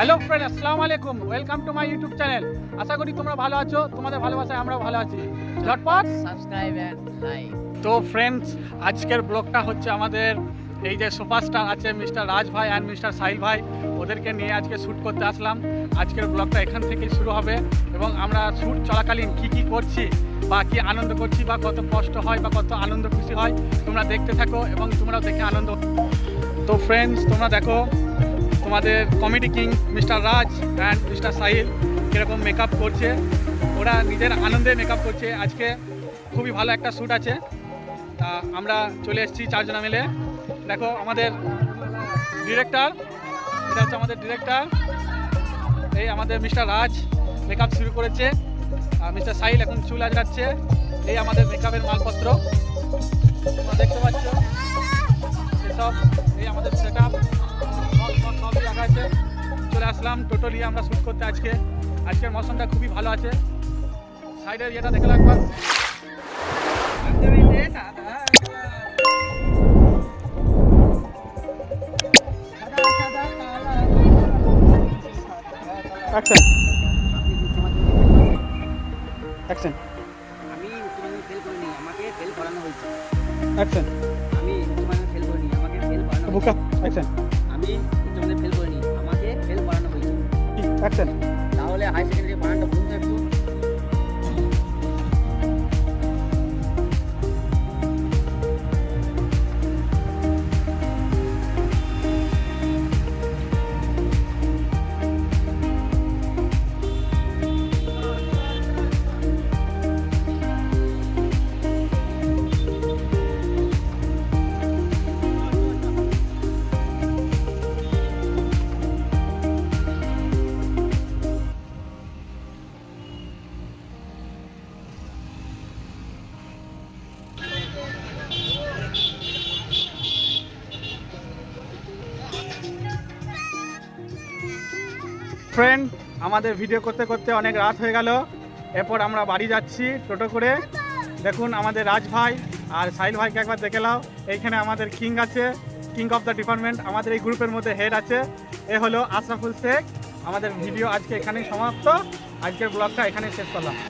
Hello friend, আসসালামু আলাইকুম। Welcome to my YouTube channel. আশা করি তোমরা ভালো আছো। তোমাদের ভালোবাসায় আমরাও ভালো আছি। ঝটপট সাবস্ক্রাইব এন্ড লাইক। তো ফ্রেন্ডস, আজকের ব্লগটা হচ্ছে আমাদের এই যে সুপারস্টার আছে মিস্টার রাজ ভাই অ্যান্ড মিস্টার সাহিল ভাই, ওদেরকে নিয়ে আজকে শ্যুট করতে আসলাম। আজকের ব্লগটা এখান থেকেই শুরু হবে এবং আমরা শ্যুট চলাকালীন কী করছি বা কী আনন্দ করছি বা কত কষ্ট হয় বা কত আনন্দ খুশি হয় তোমরা দেখতে থাকো এবং তোমরাও দেখে আনন্দ। তো ফ্রেন্ডস, তোমরা দেখো তোমাদের comedy king mister Raj and mister Sahil কীরকম মেকআপ করছে। ওরা নিজের আনন্দে মেকআপ করছে। আজকে খুবই ভালো একটা শ্যুট আছে। তা আমরা চলে এসেছি চারজনা মিলে। দেখো আমাদের ডিরেক্টর, এটা হচ্ছে আমাদের ডিরেক্টর। এই আমাদের মিস্টার রাজ মেকআপ শুরু করেছে আর মিস্টার সাহিল এখন চুল আজরাচ্ছে। এই আমাদের মেকআপের মালপত্র তোমরা দেখতে পাচ্ছ। এসব এই আমাদের সেট আপ সবই রাখা আছে। চলে আসলাম টোটালি আমরা শ্যুট করতে। আজকের মৌসুমটা খুবই ভালো আছে। সাইডের ইয়েটা দেখে একবার। অ্যাকশন অ্যাকশন আমি উচ্চ মাধ্যমিক ফেল করিনি, আমাকে ফেল করানো হয়েছে। অ্যাকশন আমি উচ্চ মাধ্যমিক ফেল করিনি, আমাকে ফেল করানো বুকা হয়েছে। অ্যাকশন আমি উচ্চ মাধ্যমিক ফেল করিনি, আমাকে ফেল করানো হয়েছে। অ্যাকশন তাহলে হাই সেকেন্ডারি বানানটা বলুন তো একটু। ফ্রেন্ড, আমাদের ভিডিও করতে করতে অনেক রাত হয়ে গেল। এরপর আমরা বাড়ি যাচ্ছি টোটো করে। দেখুন আমাদের রাজ ভাই আর সাহিল ভাইকে একবার দেখে নাও। এইখানে আমাদের কিং আছে, কিং অফ দ্য ডিপার্টমেন্ট। আমাদের এই গ্রুপের মধ্যে হেড আছে, এ হলো আশরাফুল শেখ। আমাদের ভিডিও আজকে এখানেই সমাপ্ত। আজকের ব্লগটা এখানেই শেষ করলাম।